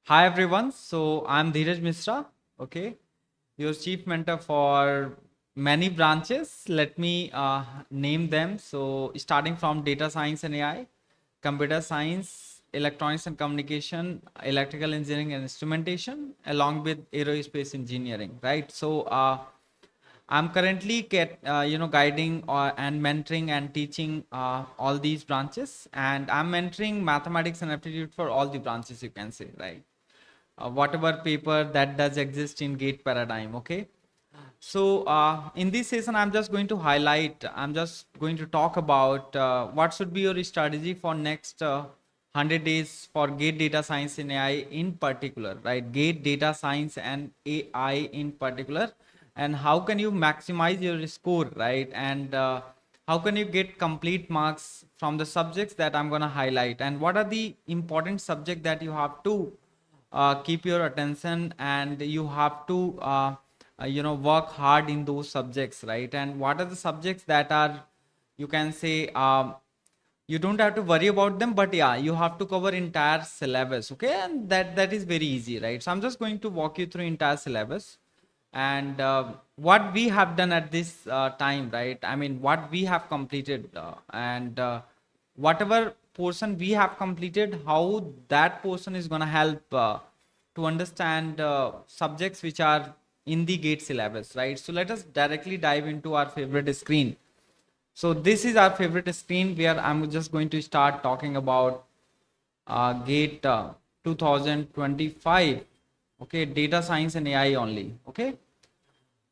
Hi everyone. So I'm Dheeraj Misra. Okay, your chief mentor for many branches. Let me name them. So starting from data science and AI, computer science, electronics and communication, electrical engineering and instrumentation, along with aerospace engineering. Right. So I'm currently guiding and mentoring and teaching all these branches, and I'm mentoring mathematics and aptitude for all the branches. You can say, right? Whatever paper that does exist in gate paradigm. Okay, so in this session I'm just going to talk about what should be your strategy for next 100 days for gate data science and AI in particular, right? Gate data science and AI in particular, and how can you maximize your score, right? And how can you get complete marks from the subjects that I'm going to highlight, and what are the important subject that you have to keep your attention, and you have to work hard in those subjects, right? And what are the subjects that are, you can say, you don't have to worry about them, but yeah, you have to cover entire syllabus. Okay, and that is very easy, right? So I'm just going to walk you through entire syllabus, and what we have done at this time, right? I mean, what we have completed, and whatever portion we have completed, how that portion is going to help to understand subjects which are in the gate syllabus, right? So let us directly dive into our favorite screen. So this is our favorite screen where I'm just going to start talking about gate 2025. Okay, data science and AI only. Okay,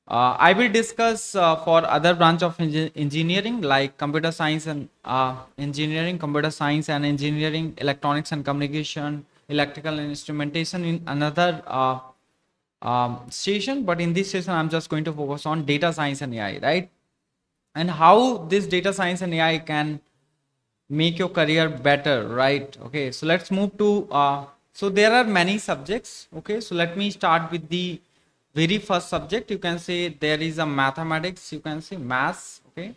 I will discuss for other branch of engineering like computer science and engineering, computer science and engineering, electronics and communication, electrical and instrumentation in another station. But in this session, I'm just going to focus on data science and AI, right? And how this data science and AI can make your career better, right? Okay, so let's move to so there are many subjects. Okay, so let me start with the very first subject. You can say there is a mathematics, you can say maths. Okay,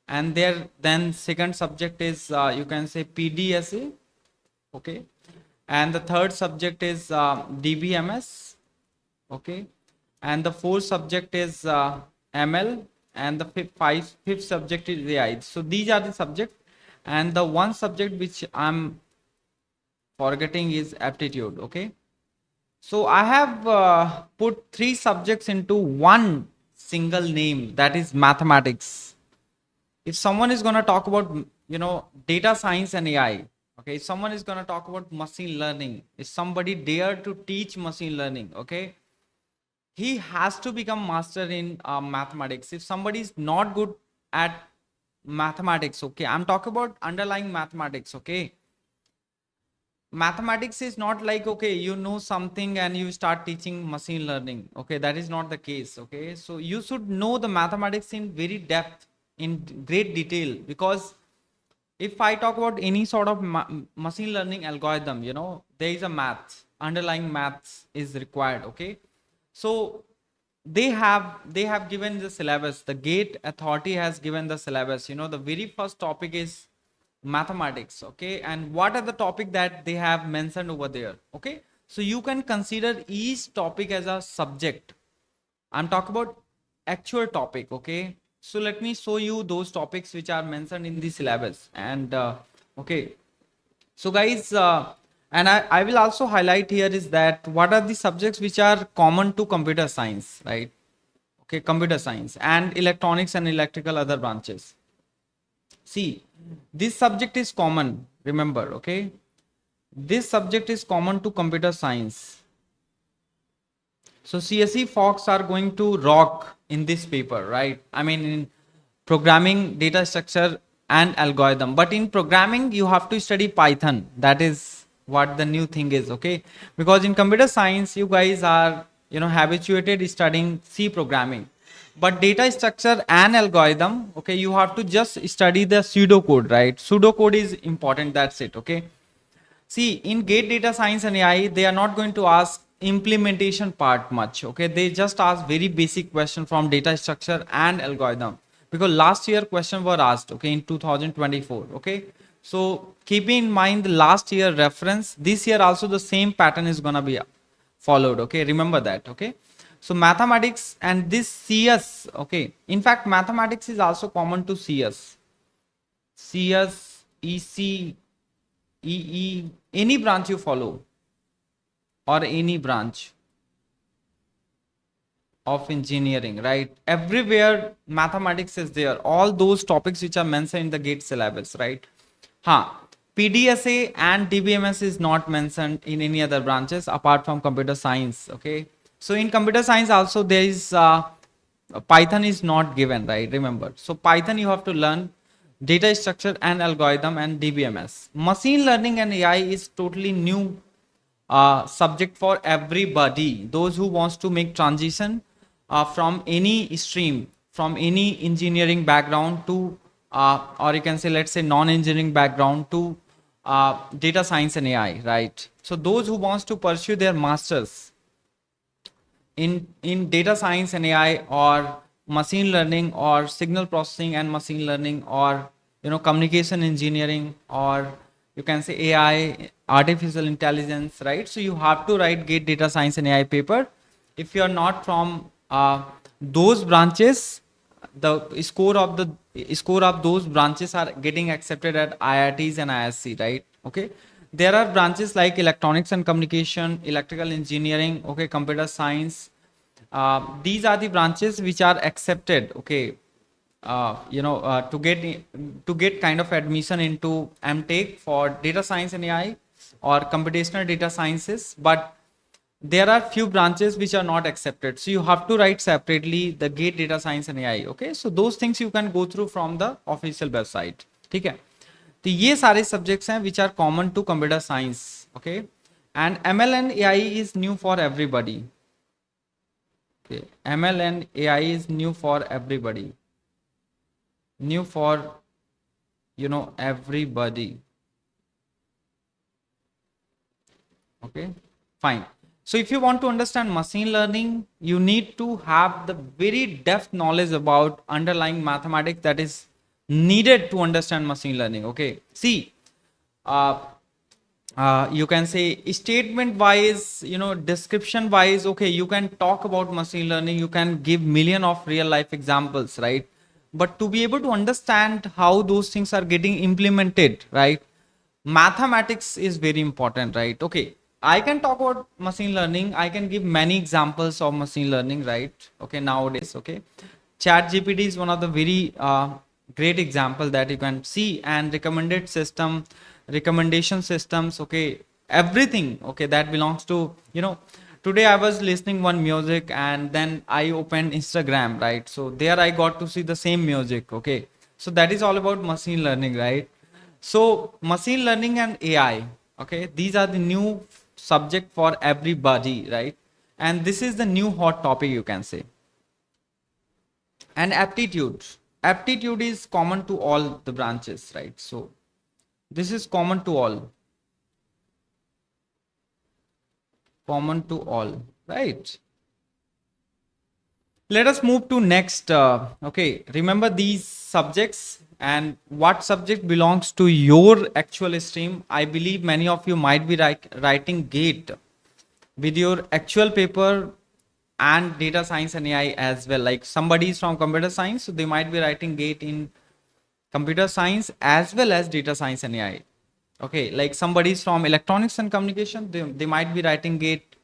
and there then second subject is you can say PDSA. Okay, and the third subject is DBMS. Okay, and the fourth subject is ML, and the fifth subject is AI. So these are the subject, and the one subject which I'm forgetting is aptitude. Okay, so I have put three subjects into one single name, that is mathematics. If someone is going to talk about data science and AI, okay, if someone is going to talk about machine learning, if somebody dare to teach machine learning, okay, he has to become master in mathematics. If somebody is not good at mathematics, okay, I'm talking about underlying mathematics. Okay, mathematics is not like, okay, you know something and you start teaching machine learning. Okay, that is not the case. Okay, so you should know the mathematics in very depth, in great detail, because if I talk about any sort of machine learning algorithm, there is a math, underlying maths is required. Okay, so they have given the syllabus. The gate authority has given the syllabus. The very first topic is mathematics. Okay, and what are the topic that they have mentioned over there? Okay, so you can consider each topic as a subject. I'm talking about actual topic. Okay, so let me show you those topics which are mentioned in the syllabus. And okay, so guys, and I will also highlight here is that what are the subjects which are common to computer science, right? Okay, computer science and electronics and electrical other branches. See, this subject is common, remember. Okay, this subject is common to computer science. So CSE folks are going to rock in this paper, right? I mean, in programming, data structure, and algorithm. But in programming, you have to study Python. That is what the new thing is, okay? Because in computer science, you guys are, habituated studying C programming. But data structure and algorithm, okay, you have to just study the pseudocode, right? Pseudocode is important. That's it, okay? See, in gate data science and AI, they are not going to ask implementation part much. Okay, they just ask very basic question from data structure and algorithm, because last year question were asked. Okay, in 2024. Okay, So keep in mind the last year reference. This year also the same pattern is gonna be followed. Okay, remember that. Okay. So mathematics and this CS. Okay. In fact, mathematics is also common to CS. CS, EC, EE, any branch you follow or any branch of engineering, right? Everywhere mathematics is there. All those topics which are mentioned in the GATE syllabus, right? Huh. PDSA and DBMS is not mentioned in any other branches apart from computer science. Okay. So in computer science also there is Python is not given, right? Remember. So Python you have to learn data structure and algorithm and DBMS. Machine learning and AI is totally new subject for everybody. Those who wants to make transition from any stream, from any engineering background to, or you can say, let's say non-engineering background to data science and AI, right? So those who wants to pursue their masters in data science and AI or machine learning or signal processing and machine learning or communication engineering or you can say AI artificial intelligence, right? So you have to write GATE data science and AI paper. If you are not from those branches, the score of those branches are getting accepted at IITs and ISC, right? Okay. There are branches like electronics and communication, electrical engineering, okay, computer science. These are the branches which are accepted, okay, to get kind of admission into MTech for data science and AI or computational data sciences, but there are few branches which are not accepted. So you have to write separately the GATE data science and AI. Okay, so those things you can go through from the official website. ठीक है, तो ये सारे subjects हैं which are common to computer science. Okay, and ML and AI is new for everybody. Okay, ML and AI is new for everybody. New for everybody. Okay, fine. So if you want to understand machine learning, you need to have the very depth knowledge about underlying mathematics that is needed to understand machine learning. Okay, see, uh, you can say statement wise, description wise, okay, you can talk about machine learning, you can give million of real life examples, right? But to be able to understand how those things are getting implemented, right, mathematics is very important, right? Okay, I can talk about machine learning, I can give many examples of machine learning, right? Okay, nowadays, okay, chat gpt is one of the very great example that you can see, and recommended system, recommendation systems, okay, everything, okay, that belongs to, today I was listening one music and then I opened Instagram, right? So there I got to see the same music, okay, so that is all about machine learning, right? So machine learning and AI, okay, these are the new subject for everybody, right? And this is the new hot topic, you can say. And aptitude is common to all the branches, right? So this is common to all, right? Let us move to next. Okay, remember these subjects and what subject belongs to your actual stream. I believe many of you might be writing GATE with your actual paper and data science and AI as well. Like somebody is from computer science, so they might be writing GATE in computer science as well as data science and AI. Okay, like somebody is from electronics and communication, they might be writing GATE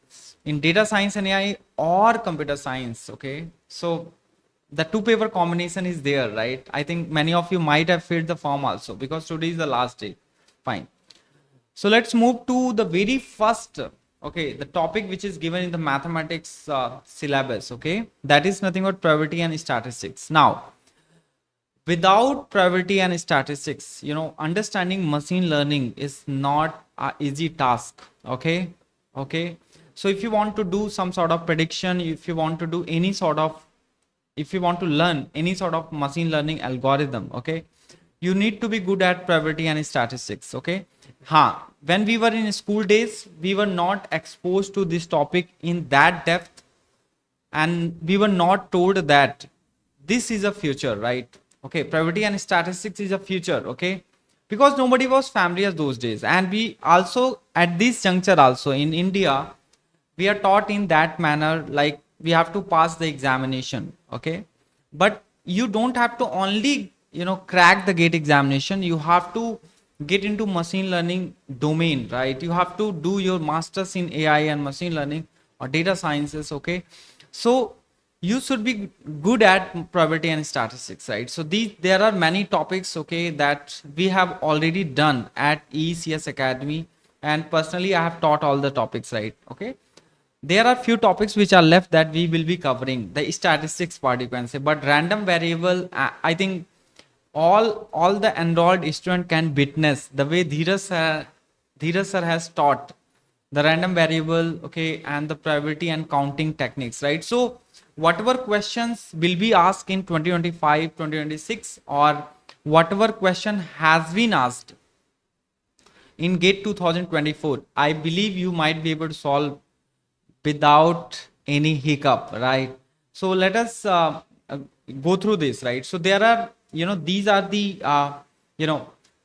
in data science and AI or computer science. Okay, so the two paper combination is there, right? I think many of you might have filled the form also because today is the last day. Fine. So let's move to the very first, okay, the topic which is given in the mathematics syllabus, okay, that is nothing but probability and statistics. Now, without probability and statistics, understanding machine learning is not a easy task, okay? Okay, so if you want to do some sort of prediction, if you want to do any sort of, if you want to learn any sort of machine learning algorithm, okay, you need to be good at probability and statistics, okay? When we were in school days, we were not exposed to this topic in that depth, and we were not told that this is a future, right? Okay, probability and statistics is a future, okay? because nobody was familiar those days. And we also at this juncture also in India, we are taught in that manner, like we have to pass the examination, okay? But you don't have to only, crack the gate examination. You have to get into machine learning domain, right? You have to do your masters in AI and machine learning or data sciences, okay? So you should be good at probability and statistics, right? So there are many topics, okay, that we have already done at ECS Academy, and personally I have taught all the topics, right? Okay, there are few topics which are left that we will be covering, the statistics part, you can say. But random variable, I think all the enrolled student can witness the way Dheeraj sir has taught the random variable, okay, and the probability and counting techniques, right? So whatever questions will be asked in 2025, 2026, or whatever question has been asked in GATE 2024, I believe you might be able to solve without any hiccup, right? So let us go through this, right? So there are, these are the,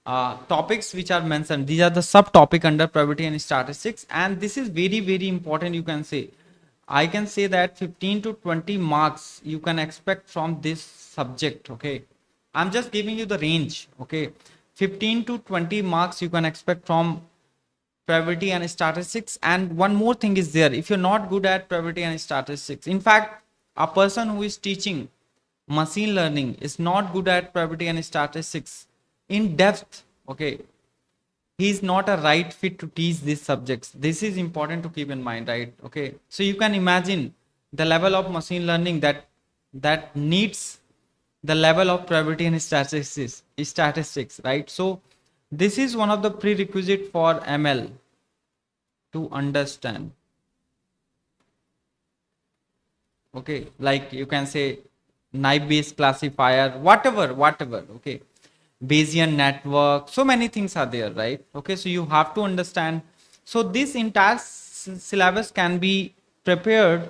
topics which are mentioned. These are the subtopic under probability and statistics, and this is very, very important. You can say, I can say that 15 to 20 marks you can expect from this subject. Okay, I'm just giving you the range. Okay, 15 to 20 marks you can expect from probability and statistics. And one more thing is there, if you're not good at probability and statistics, in fact a person who is teaching machine learning is not good at probability and statistics in depth, okay, he is not a right fit to teach these subjects. This is important to keep in mind, right? Okay, so you can imagine the level of machine learning that needs the level of probability and statistics, right? So this is one of the prerequisite for ML to understand. Okay, like you can say naive Bayes classifier, whatever, okay, Bayesian network, so many things are there, right? Okay, so you have to understand. So this entire syllabus can be prepared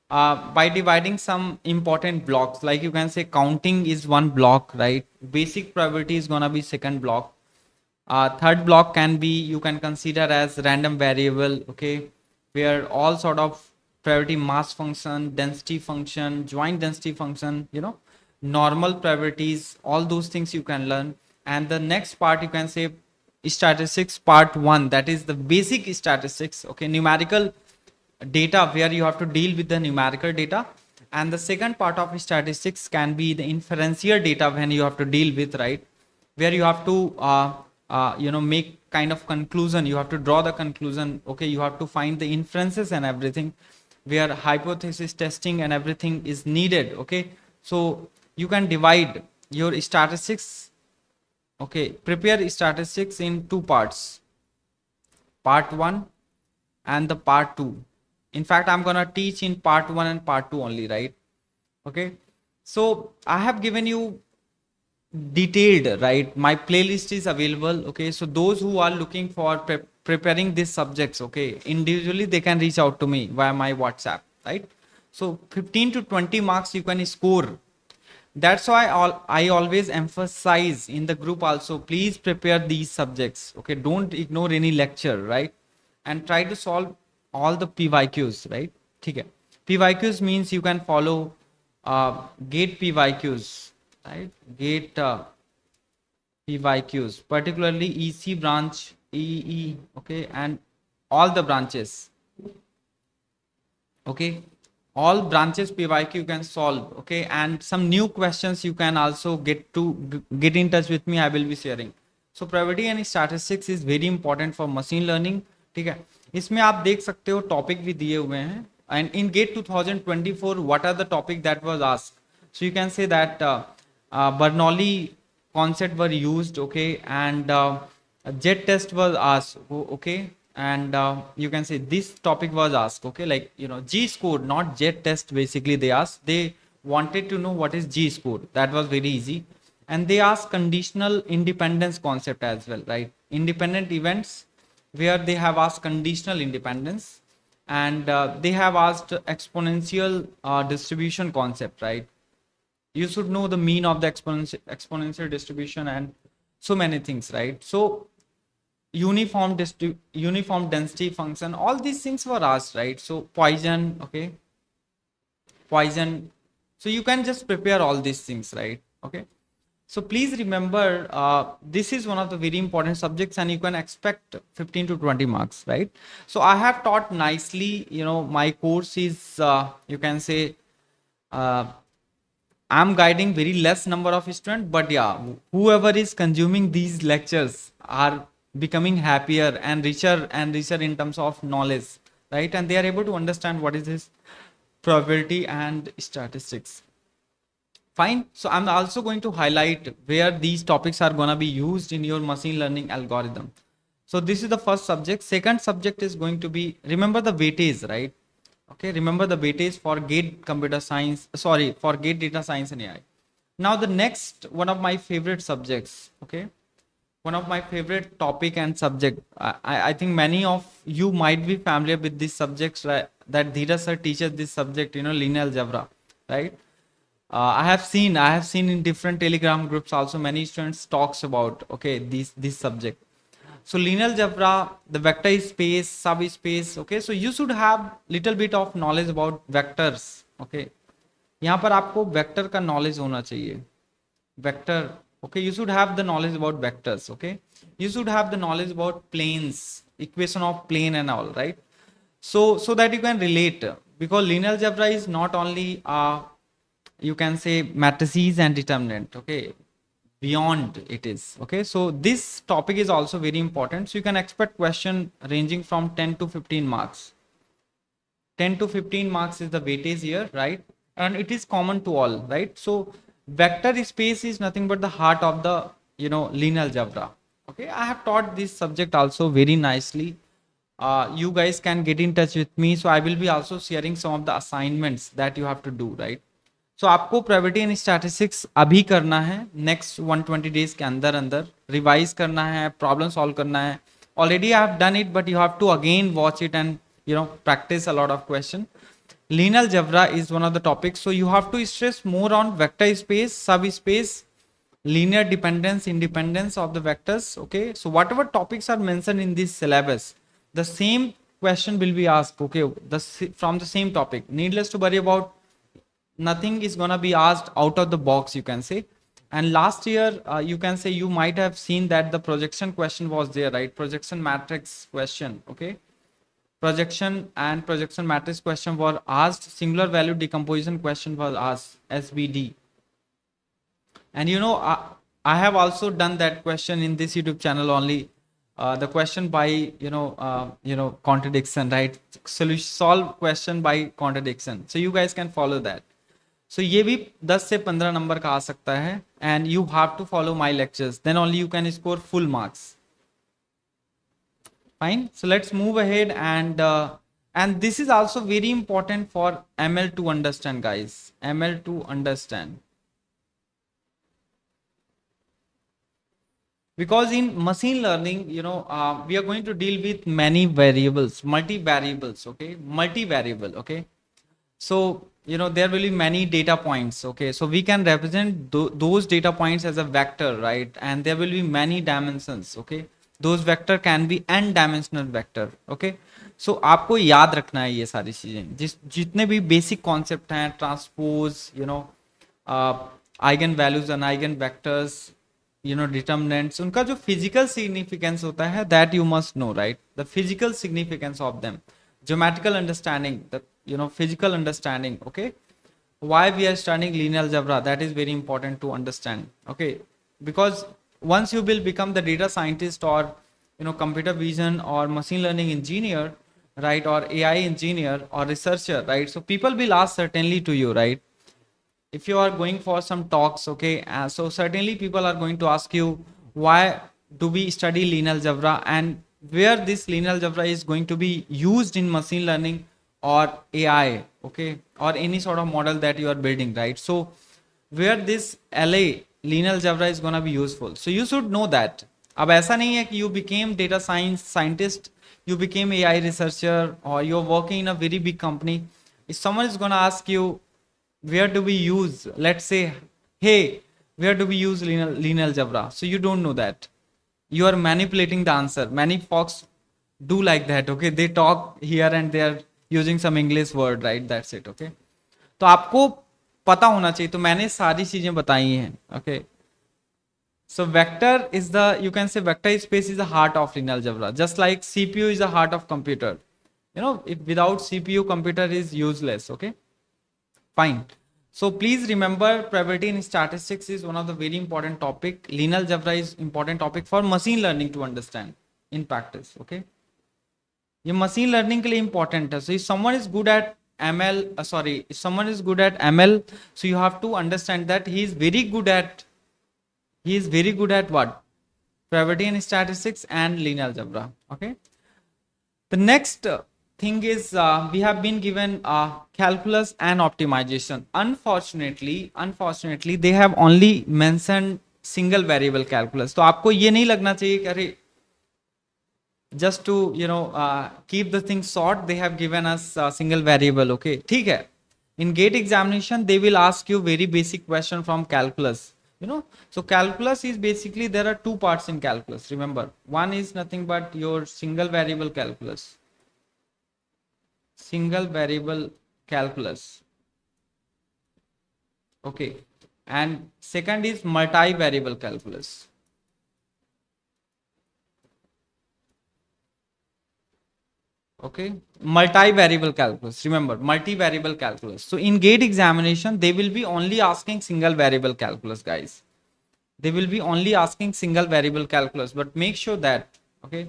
by dividing some important blocks, like you can say counting is one block, right? Basic probability is gonna be second block. Third block can be, you can consider as random variable, okay, where all sort of probability mass function, density function, joint density function, normal probabilities, all those things you can learn. And the next part you can say statistics part one, that is the basic statistics, okay, numerical data where you have to deal with the numerical data. And the second part of statistics can be the inferential data when you have to deal with, right, where you have to make kind of conclusion, you have to draw the conclusion, okay, you have to find the inferences and everything, where hypothesis testing and everything is needed, okay. So you can divide your statistics, okay, prepare statistics in two parts, part 1 and the part 2. In fact, I'm gonna teach in part 1 and part 2 only, right? Okay, so I have given you detailed, right? My playlist is available, okay. So those who are looking for preparing these subjects, okay, individually, they can reach out to me via my WhatsApp, right? So 15 to 20 marks you can score. That's why I always emphasize in the group also, please prepare these subjects, okay, don't ignore any lecture, right? And try to solve all the PYQs, right? Okay, PYQs means you can follow gate PYQs, right? Gate PYQs, particularly EC branch, EE, okay, and all the branches, okay, all branches PYQ you can solve, okay. And some new questions you can also get in touch with me, I will be sharing. So probability and statistics is very important for machine learning, ठीक है. इसमें आप देख सकते हो topic भी दिए हुए हैं. And in GATE 2024, what are the topic that was asked? So you can say that Bernoulli concept were used, okay, and jet test was asked, okay, and you can say this topic was asked, okay, like G score, not jet test. Basically, they asked, they wanted to know what is G score. That was very easy. And they asked conditional independence concept as well, right? Independent events, where they have asked conditional independence, and they have asked exponential distribution concept, right? You should know the mean of the exponential distribution and so many things, right? So uniform density function, all these things were asked, right? So Poisson, okay, Poisson. So you can just prepare all these things, right? Okay. So please remember, this is one of the very important subjects, and you can expect 15 to 20 marks, right? So I have taught nicely. My course is, you can say, uh, I'm guiding very less number of students, but yeah, whoever is consuming these lectures are becoming happier and richer in terms of knowledge, right? And they are able to understand what is this probability and statistics. Fine. So I'm also going to highlight where these topics are going to be used in your machine learning algorithm. So this is the first subject. Second subject is going to be, remember the weightage, right? Okay, remember the weightage for GATE computer science, sorry, for GATE data science and AI. Now the next one of my favorite subjects, okay, one of my favorite topic and subject. I think many of you might be familiar with these subjects, right? That Dheeraj sir teaches this subject, linear algebra, right? I have seen in different Telegram groups also many students talks about, okay, this subject. So linear algebra, the vector space, subspace, okay. So you should have little bit of knowledge about vectors, okay. यहाँ पर आपको vector का knowledge होना चाहिए. Vector, okay, you should have the knowledge about vectors, okay. You should have the knowledge about planes, equation of plane and all, right? So that you can relate, because linear algebra is not only you can say matrices and determinant, okay. Beyond it is, okay. So this topic is also very important, so you can expect question ranging from 10 to 15 marks. 10 to 15 marks is the weightage here, right? And it is common to all, right? So vector space is nothing but the heart of the linear algebra, okay. I have taught this subject also very nicely. You guys can get in touch with me, so I will be also sharing some of the assignments that you have to do, right? So आपको probability and statistics अभी करना है, next 120 days के अंदर अंदर revise करना है, problem solve करना है. Already I have done it, but you have to again watch it and practice a lot of question. Linear algebra is one of the topics, so you have to stress more on vector space, subspace, linear dependence, independence of the vectors, okay. So whatever topics are mentioned in this syllabus, the same question will be asked, okay, from the same topic. Needless to worry about, nothing is gonna be asked out of the box, you can say. And last year, you can say you might have seen that the projection question was there, right? Projection matrix question, okay. Projection and projection matrix question were asked. Singular value decomposition question was asked, SVD. And I have also done that question in this YouTube channel only. The question by contradiction, right? Solve question by contradiction. So you guys can follow that. So ये भी 10 से 15 number का आ सकता है, and you have to follow my lectures. Then only you can score full marks. Fine. So let's move ahead, and this is also very important for ML to understand, guys. ML to understand. Because in machine learning, we are going to deal with many variables, multi-variables, okay, multi-variable, okay. So there will be many data points, okay. So we can represent those data points as a vector, right? And there will be many dimensions, okay. Those vector can be n dimensional vector, okay. So आपको याद रखना है ये सारी चीजें, जितने भी basic concept हैं, transpose, eigen values and eigen vectors, determinants, उनका जो फिजिकल सिग्निफिकेंस होता है, that you must know, right? The physical significance of them, geometrical understanding, the physical understanding, okay. Why we are studying linear algebra, that is very important to understand, okay. Because once you will become the data scientist, or computer vision or machine learning engineer, right, or AI engineer or researcher, right, so people will ask certainly to you, right? If you are going for some talks, okay, so certainly people are going to ask you, why do we study linear algebra, and where this linear algebra is going to be used in machine learning or AI, okay, or any sort of model that you are building, right? So where this LA linear algebra is going to be useful, so you should know that. अब ऐसा नहीं है कि you became data science scientist, you became AI researcher, or you're working in a very big company. If someone is going to ask you, where do we use, let's say, hey, where do we use linear algebra? So you don't know that. You are manipulating the answer. Many folks do like that, okay? They talk here and they are using some English word, right? That's it, okay? तो आपको पता होना चाहिए, तो मैंने सारी चीजें बताई हैं, okay? So vector is the, you can say vector space is the heart of linear algebra, just like CPU is the heart of computer. You know, if without CPU, computer is useless, okay? Fine. So please remember, probability in statistics is one of the very important topic. Linear algebra is important topic for machine learning to understand in practice, okay? ये machine learning के लिए important है. So if someone is good at ML, if someone is good at ML, so you have to understand that he is very good at what? Probability in statistics and linear algebra, okay? The next thing is we have been given calculus and optimization. Unfortunately, they have only mentioned single variable calculus. तो आपको ये नहीं लगना चाहिए कि अरे just to keep the thing short, they have given us single variable. Okay, ठीक है. In GATE examination, they will ask you very basic question from calculus. So calculus is basically, there are two parts in calculus. Remember, one is nothing but your single variable calculus. Okay, and second is multi-variable calculus. Okay, multi-variable calculus. Remember, multi-variable calculus. So in GATE examination, they will be only asking single variable calculus, guys. They will be only asking single variable calculus, but make sure that, okay,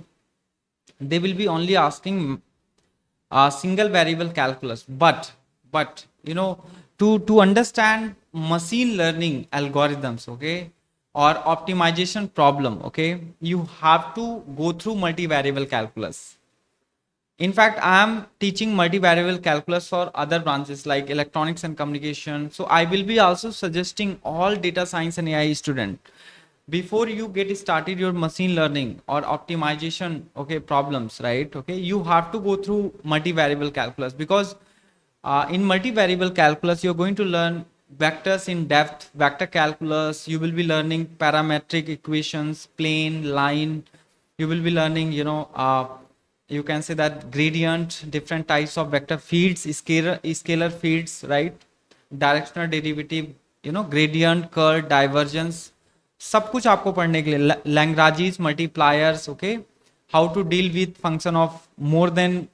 they will be only asking single variable calculus. But to understand machine learning algorithms, okay, or optimization problem, okay, you have to go through multivariable calculus. In fact, I am teaching multivariable calculus for other branches like electronics and communication. So I will be also suggesting all data science and AI student, before you get started your machine learning or optimization, okay, problems, right? Okay, you have to go through multivariable calculus, because in multivariable calculus, you're going to learn vectors in depth, vector calculus. You will be learning parametric equations, plane, line. You will be learning, you can say that gradient, different types of vector fields, scalar fields, right? Directional derivative, gradient, curl, divergence. सब कुछ आपको पढ़ने के लिए, Lagrange's multipliers, okay? How to deal with function of more than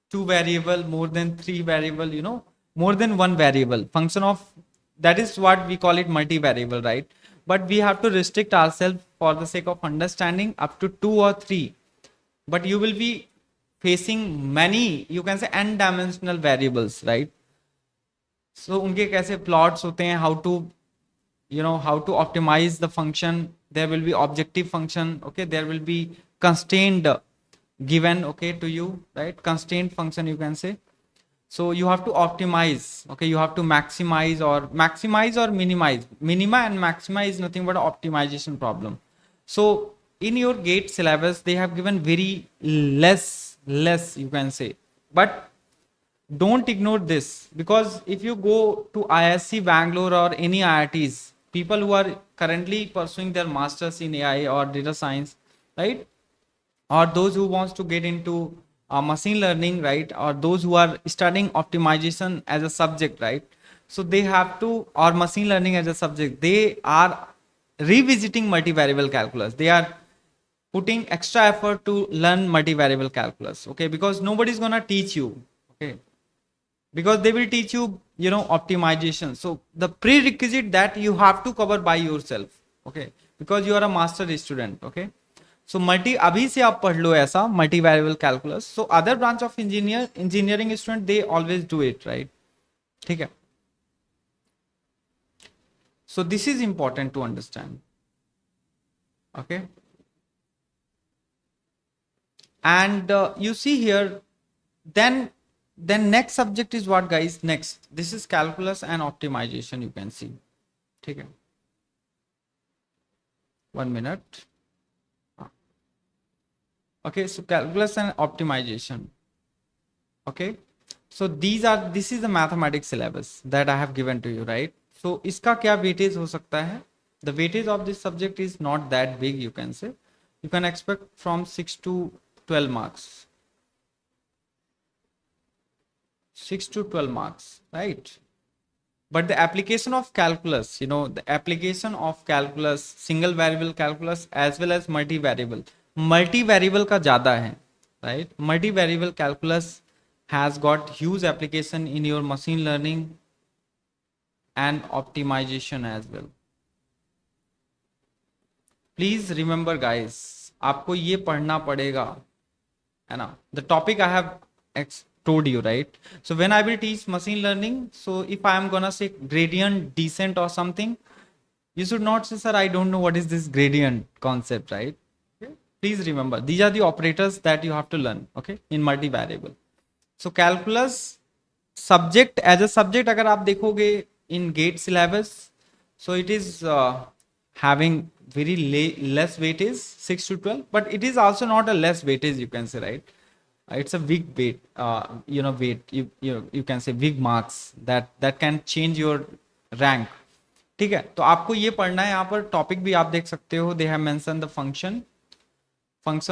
two variable, more than three variable, more than one variable. Function of, that is what we call it multivariable, right? But we have to restrict ourselves for the sake of understanding up to two or three. But you will be facing many, you can say n-dimensional variables, right? So उनके कैसे plots होते हैं, how to optimize the function. There will be objective function, okay, there will be constraint given, okay, to you, right? Constraint function, you can say. So you have to optimize, okay, you have to maximize or minimize. Minima and maxima is nothing but an optimization problem. So in your GATE syllabus, they have given very less, you can say, but don't ignore this, because if you go to ISC Bangalore or any IITs, people who are currently pursuing their masters in AI or data science, right, or those who wants to get into machine learning, right, or those who are studying optimization as a subject, right, so they have to, or machine learning as a subject, they are revisiting multivariable calculus. They are putting extra effort to learn multivariable calculus, okay, because nobody is going to teach you, okay, because they will teach you, optimization. So the prerequisite that you have to cover by yourself, okay, because you are a master student, okay. So अभी से आप पढ़ लो ऐसा multivariable calculus. So other branch of engineering student, they always do it, right? ठीक है. So this is important to understand, okay. And you see here, then next subject is what, guys? Next, this is calculus and optimization, you can see. ठीक है. 1 minute. Okay, so calculus and optimization, okay. So this is the mathematics syllabus that I have given to you, right? So इसका क्या weightage हो सकता है? The weightage of this subject is not that big, you can say. You can expect from 6 to 12 marks. 6 to 12 marks, right? But the application of calculus, the application of calculus, single variable calculus as well as multivariable का ज़्यादा है, right? Multivariable calculus has got huge application in your machine learning and optimization as well. Please remember guys, आपको ये पढ़ना पड़ेगा, है ना? The topic I have told you, right? So when I will teach machine learning, so if I am gonna say gradient descent or something, you should not say, sir, I don't know what is this gradient concept, right? Okay? Please remember, these are the operators that you have to learn, okay, in multivariable. So calculus subject, as a subject अगर आप देखोगे in GATE syllabus, so it is having very less weightage, 6 to 12, but it is also not a less weightage, you can say, right? It's a big weight, you can say big marks that can change your rank. ठीक है, तो आपको ये पढ़ना है. यहाँ पर topic भी आप देख सकते हो. They have mentioned the function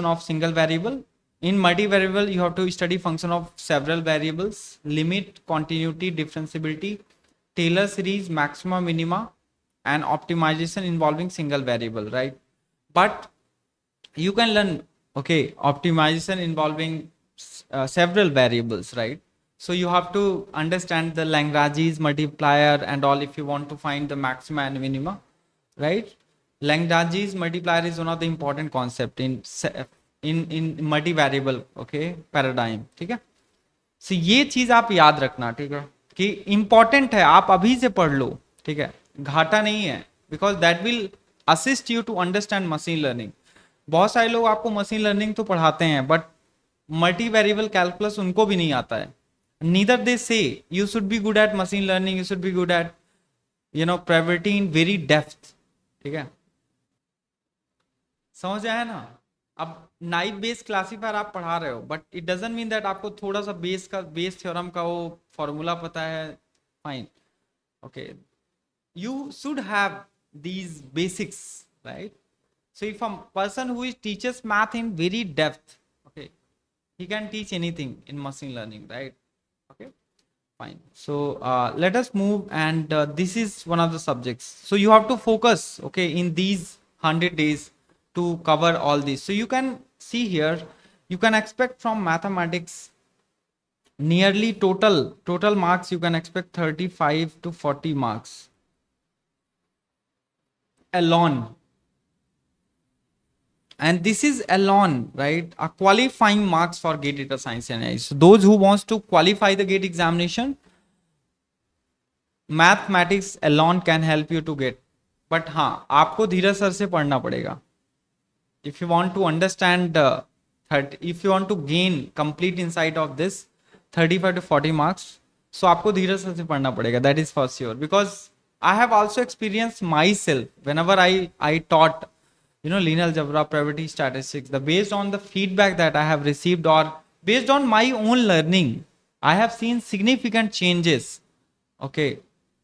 of single variable. In multivariable, you have to study function of several variables, limit, continuity, differentiability, Taylor series, maxima, minima, and optimization involving single variable, right? But you can learn, okay, optimization involving several variables, right? So you have to understand the Lagrange's multiplier and all if you want to find the maxima and minima, right? Lagrange's multiplier is one of the important concept in multivariable, okay, paradigm. ठीक है, so ये चीज आप याद रखना, ठीक है, कि इंपॉर्टेंट है, आप अभी से पढ़ लो, ठीक है, घाटा नहीं है, because that will assist you to understand machine learning. बहुत सारे लोग आपको मशीन लर्निंग तो पढ़ाते हैं, बट मल्टी वेरिएबल कैलकुलस उनको भी नहीं आता है. नीदर दे से you should be good at machine learning, you should be good at probability in very depth. ठीक है, समझ आया ना? अब नाइव बेस्ड क्लासीफायर आप पढ़ा रहे हो, but it doesn't mean that आपको थोड़ा सा बेस थ्योरम का वो फॉर्मूला पता है. Fine, okay, you should have these basics, right? So if a person who is teaches math in very depth, okay, he can teach anything in machine learning, right? Okay, fine. So let us move, and this is one of the subjects. So you have to focus, okay, in these 100 days to cover all this. So you can see here, you can expect from mathematics nearly total marks you can expect 35 to 40 marks alone, and this is alone, right, a qualifying marks for GATE data science and AI. So those who wants to qualify the GATE examination, mathematics alone can help you to get. but हाँ, आपको धीरज sir से पढ़ना पड़ेगा. if you want to understand if you want to gain complete insight of this 35 to 40 marks, so आपको धीरज sir से पढ़ना पड़ेगा, that is for sure, because I have also experienced myself whenever I taught, linear algebra, probability statistics, based on the feedback that I have received or based on my own learning, I have seen significant changes, okay,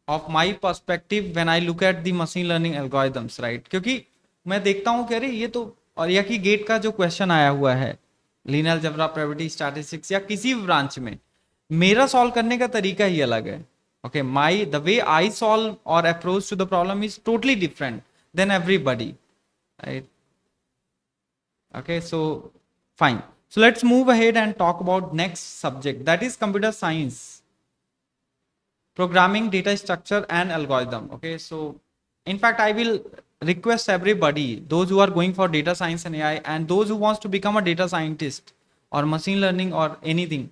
of my perspective when I look at the machine learning algorithms, right? क्योंकि मैं देखता हूँ कि अरे ये तो, और या कि गेट का जो क्वेश्चन आया हुआ है लीनियर अलजेब्रा, प्रोबेबिलिटी स्टैटिस्टिक्स या किसी भी ब्रांच में, मेरा सॉल्व करने का तरीका ही अलग है. Okay, the way I solve or approach to the problem is totally different than everybody, right? Okay, so fine. So let's move ahead and talk about next subject, that is computer science, programming, data structure and algorithm. Okay, so in fact I will request everybody, those who are going for data science and AI and those who wants to become a data scientist or machine learning or anything,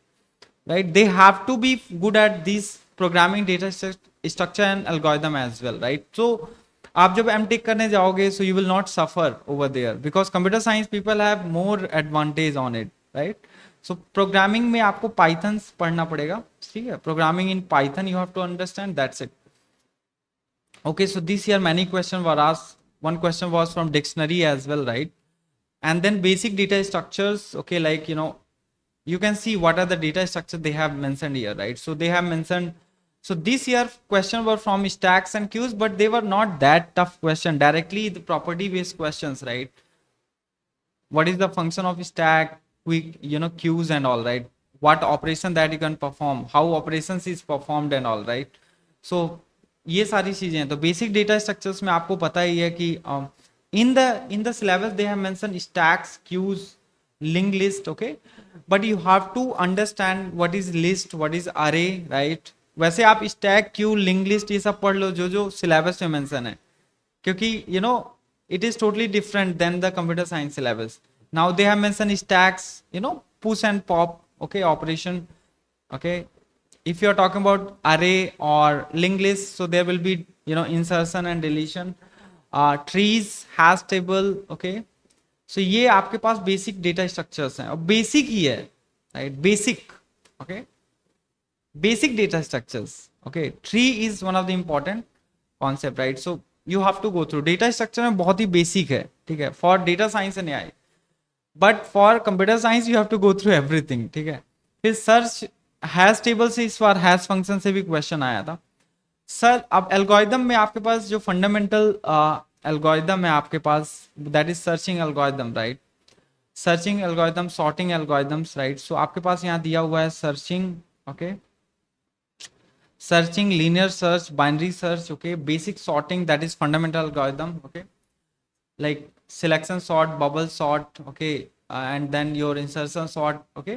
right, they have to be good at these programming, data structure and algorithm as well, right? So आप जब MTech करने जाओगे, so you will not suffer over there because computer science people have more advantage on it, right? So programming में आपको Python पढ़ना पड़ेगा, ठीक है, programming in Python you have to understand, that's it. Okay, so this year many questions were asked. One question was from dictionary as well, right? And then basic data structures, okay, like you can see what are the data structures they have mentioned here, right? So they have mentioned So this year question were from stacks and queues, but they were not that tough question. Directly the property based questions, right? What is the function of stack, quick, queues and all, right? What operation that you can perform, how operations is performed and all, right? So ये सारी चीजें हैं. तो basic data structures में आपको पता ही है कि in the syllabus they have mentioned stacks, queues, linked list, okay, but you have to understand what is list, what is array, right? वैसे आप stack, queue, linked list ये सब पढ़ लो जो जो syllabus में mention है, क्योंकि it is totally different than the computer science syllabus. Now they have mentioned stacks, push and pop, okay, operation, okay. If you are talking about array or linked list, so there will be insertion and deletion, trees, hash table, okay. So ये आपके पास basic data structures हैं और basic ही है, right? Basic, okay, basic data structures, okay. Tree is one of the important concept, right? So you have to go through data structure में बहुत ही basic है, ठीक है, for data science and AI, but for computer science you have to go through everything, ठीक है. फिर search hash table से इस बार हैश फंक्शन से भी क्वेश्चन आया था सर. अब एल्गोरिदम में आपके पास जो फंडामेंटल एल्गोरिदम है आपके पास, that is searching algorithm, right? Searching algorithm, sorting algorithms, right? So आपके पास यहाँ दिया हुआ है searching, okay, searching, linear search, binary search, okay, basic sorting, that is fundamental algorithm, okay, like selection sort, bubble sort, okay, and then your insertion sort, okay,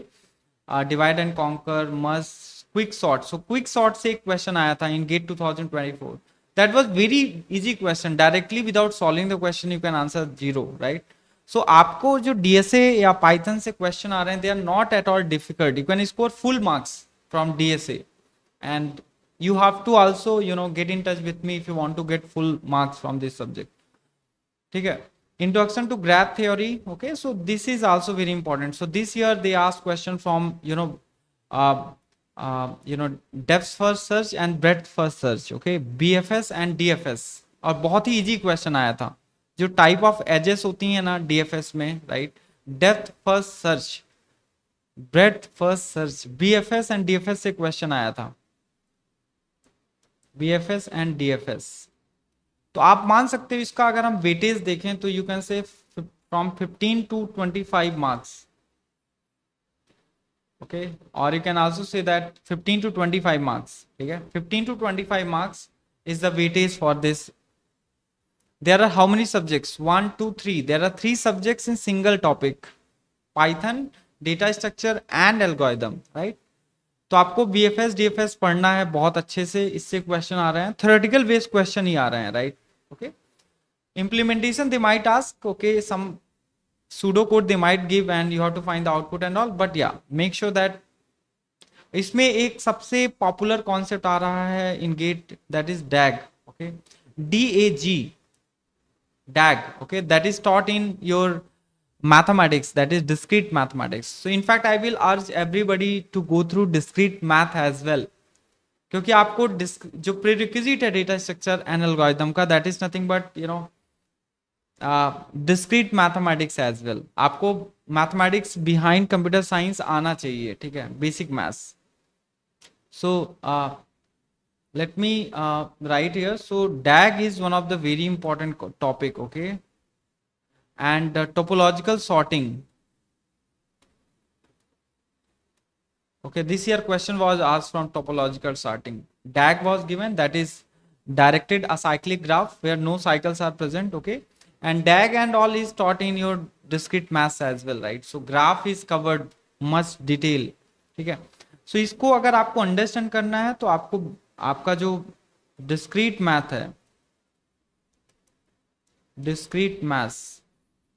divide and conquer, merge, quick sort. So quick sort से एक question आया था in GATE 2024. That was very easy question. Directly without solving the question you can answer 0, right? So आपको जो DSA या Python से question आ रहे हैं, they are not at all difficult. You can score full marks from DSA, and you have to also get in touch with me if you want to get full marks from this subject, ठीक है. Introduction to graph theory, okay, so this is also very important. So this year they asked question from uh, depth first search and breadth first search, okay, BFS and DFS. और बहुत ही easy question आया था. जो type of edges होती हैं ना DFS में, right? Depth first search, breadth first search, BFS and DFS से क्वेश्चन आया था, BFS एंड DFS. तो आप मान सकते हो इसका अगर हम वेटेज देखें तो you can say from 15 to 25 marks, okay, और you can also say that 15 to 25 marks, ठीक है, 15 to 25 marks is the weightage for this. There are how many subjects? 1 2 3. There are 3 subjects in single topic, Python, data structure and algorithm, right? तो आपको BFS DFS पढ़ना है बहुत अच्छे से. इससे क्वेश्चन आ रहे हैं, थ्योरेटिकल बेस्ड क्वेश्चन ही आ रहे हैं, right? Okay, implementation they might ask, okay, some pseudo code they might give and you have to find the output and all, but yeah, make sure that इसमें एक सबसे popular concept आ रहा है in GATE, that is DAG, okay, DAG, DAG, okay, that is taught in your mathematics, that is discrete mathematics. So in fact I will urge everybody to go through discrete math as well, क्योंकि आपको जो prerequisite है data structure and algorithm का, that is nothing but discrete mathematics as well. आपको mathematics behind computer science आना चाहिए, ठीक है, basic maths. So let me write here. So DAG is one of the very important topic, okay, and topological sorting. Okay, this year question was asked from topological sorting. DAG was given, that is directed acyclic graph where no cycles are present, okay, and DAG and all is taught in your discrete maths as well, right? So graph is covered much detail, ठीक है. So इसको अगर आपको understand करना है तो आपको आपका जो discrete math है, discrete maths,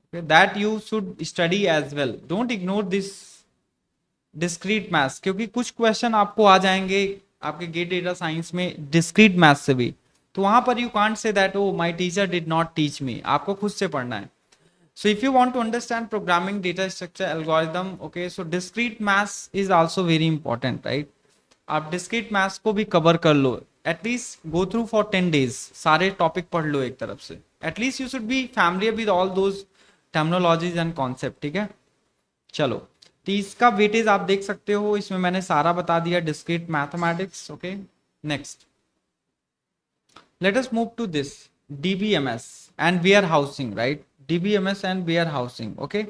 okay, that you should study as well. Don't ignore this discrete maths, क्योंकि कुछ क्वेश्चन आपको आ जाएंगे आपके गेट डेटा साइंस में डिस्क्रीट मैथ्स से भी, तो वहां पर you can't say that oh my teacher did not teach me, आपको खुद से पढ़ना है. So if you want to understand programming, data structure, algorithm, okay, so discrete maths is also very important, right? आप डिस्क्रीट मैथ्स को भी cover कर लो, at least go through for 10 days, सारे टॉपिक पढ़ लो एक तरफ से. At least you should be familiar with all those terminologies and concept, ठीक है. चलो, तो इसका वेटेज आप देख सकते हो, इसमें मैंने सारा बता दिया, discrete mathematics, okay, Next, let us move to this DBMS and warehousing, right? DBMS and warehousing, okay?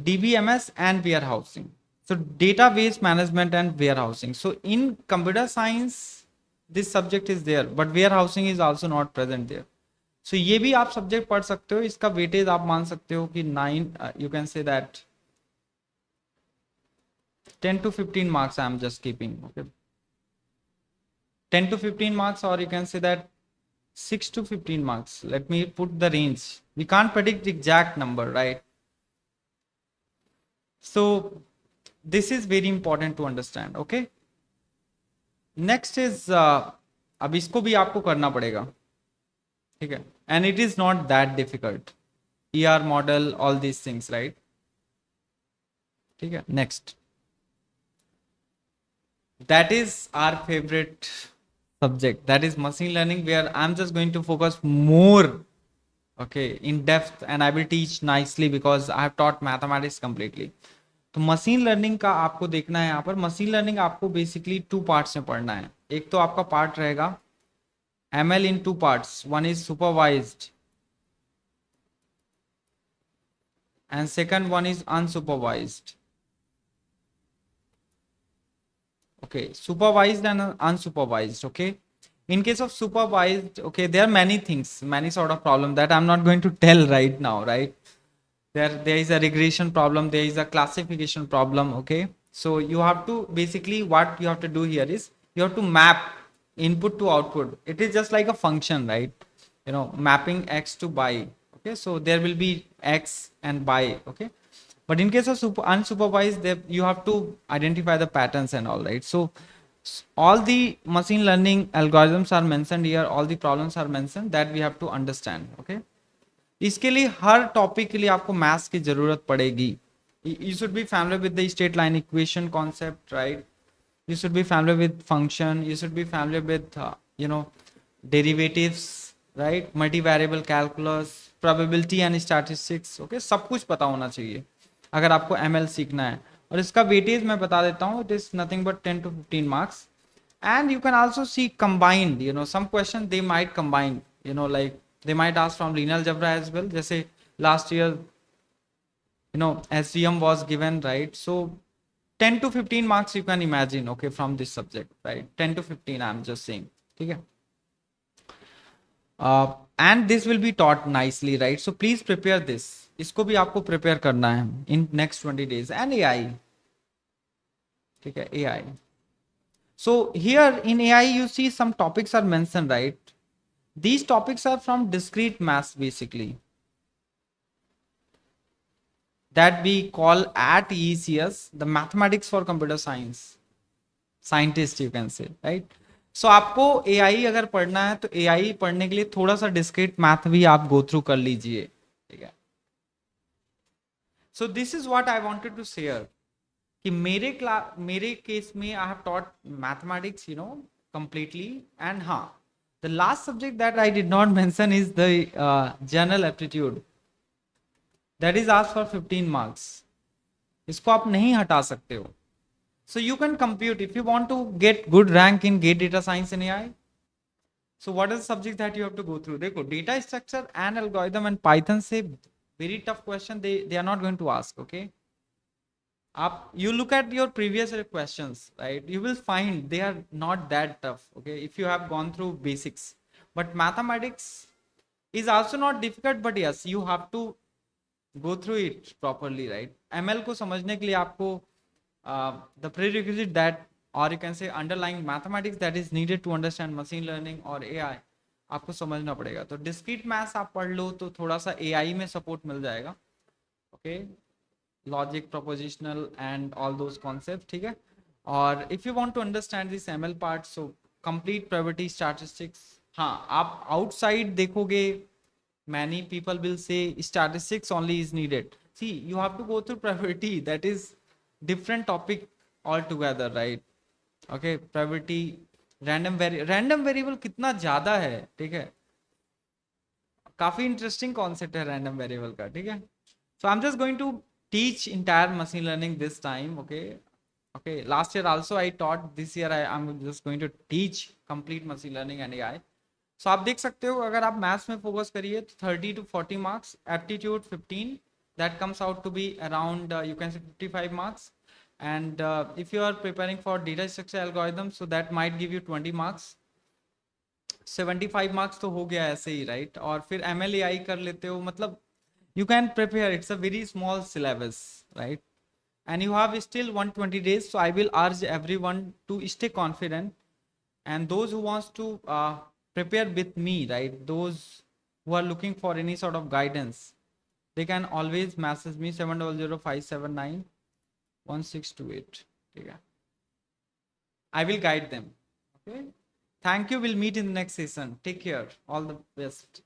DBMS and warehousing. So database management and warehousing. So in computer science, this subject is there, but warehousing is also not present there. So ये भी आप subject पढ़ सकते हो, इसका weightage आप मान सकते हो कि 9, you can say that 10 to 15 marks I am just keeping, okay? 10 to 15 marks, or you can say that 6 to 15 marks. Let me put the range. We can't predict the exact number, right? So this is very important to understand, okay? Next is अब इसको भी आपको करना पड़ेगा, ठीक है? And it is not that difficult. ER model, all these things, right? ठीक है? Next. That is our favorite subject. That is machine learning, where I'm just going to focus more, okay, in depth, and I will teach nicely because I have taught mathematics completely. तो machine learning का आपको देखना है, यहाँ पर machine learning आपको basically 2 parts में पढ़ना है. एक तो आपका पार्ट रहेगा ML in 2 parts. One is supervised and second one is unsupervised. Okay, supervised and unsupervised. Okay, in case of supervised, okay, there are many things, many sort of problem that I'm not going to tell right now, right? There is a regression problem, there is a classification problem, okay? So you have to basically, what you have to do here is you have to map input to output. It is just like a function, right? You know, mapping x to y, okay? So there will be x and y, okay? But in case of unsupervised, you have to identify the patterns and all, right? So all the machine learning algorithms are mentioned here, all the problems are mentioned that we have to understand, okay? इसके लिए हर topic के लिए आपको maths की जरूरत पड़ेगी. You should be familiar with the straight line equation concept, right? You should be familiar with function, you should be familiar with derivatives, right? Multivariable calculus, probability and statistics, okay? सब कुछ पता होना चाहिए अगर आपको ML सीखना है. और इसका वेटेज मैं बता देता हूँ, it is nothing but 10 to 15 marks. And you can also see combined, some questions they might combine, like they might ask from linear algebra as well. Just last year, SVM was given, right? So 10 to 15 marks you can imagine, okay, from this subject, right? 10 to 15, I'm just saying. Okay. And this will be taught nicely, right? So please prepare this. इसको भी आपको prepare करना है in next 20 days. And AI. ठीक है, AI. So here in AI, you see some topics are mentioned, right? These topics are from discrete maths, basically, that we call at ECS the mathematics for computer science scientist, you can say, right? So आपको AI अगर पढ़ना है तो AI पढ़ने के लिए थोड़ा सा discrete math भी आप go through कर लीजिए, ठीक है? So this is what I wanted to share कि मेरे केस में I have taught mathematics, completely. And हाँ, the last subject that I did not mention is the general aptitude. That is asked for 15 marks. इसको आप नहीं हटा सकते हो. So you can compute if you want to get good rank in GATE data science and AI. So what are the subjects that you have to go through? देखो, data structure and algorithm and Python से very tough question they are not going to ask, okay? You look at your previous questions, right? You will find they are not that tough, okay? If you have gone through basics. But mathematics is also not difficult, but yes, you have to go through it properly, right? ML को समझने के लिए आपको the prerequisite that, or you can say underlying mathematics that is needed to understand machine learning or AI आपको समझना पड़ेगा. तो discrete maths आप पढ़ लो तो थोड़ा सा AI में support मिल जाएगा, okay? Logic, propositional and all those concepts, ठीक है? और if you want to understand this ML part, so complete probability statistics. हाँ, आप outside देखोगे, many people will say statistics only is needed. See, you have to go through probability. That is different topic altogether, right? Okay, probability, random variable कितना ज़्यादा है, ठीक है? काफी interesting concept है रैंडम वेरिएबल का, ठीक है? So I'm just going to teach entire machine learning this time, okay? Okay, last year also I taught, this year I'm just going to teach complete machine learning and AI. So आप देख सकते हो अगर आप maths में focus करिए तो 30 to 40 marks, aptitude 15, that comes out to be around you can say 55 marks. And if you are preparing for data structure algorithm, so that might give you 20 marks. 75 marks तो हो गया ऐसे ही, right? और फिर MLAI कर लेते हो, मतलब you can prepare, it's a very small syllabus, right? And you have still 120 days, so I will urge everyone to stay confident. And those who wants to prepare with me, right, those who are looking for any sort of guidance, they can always message me 700-579-1628. Okay, I will guide them. Okay, thank you, we'll meet in the next session. Take care, all the best.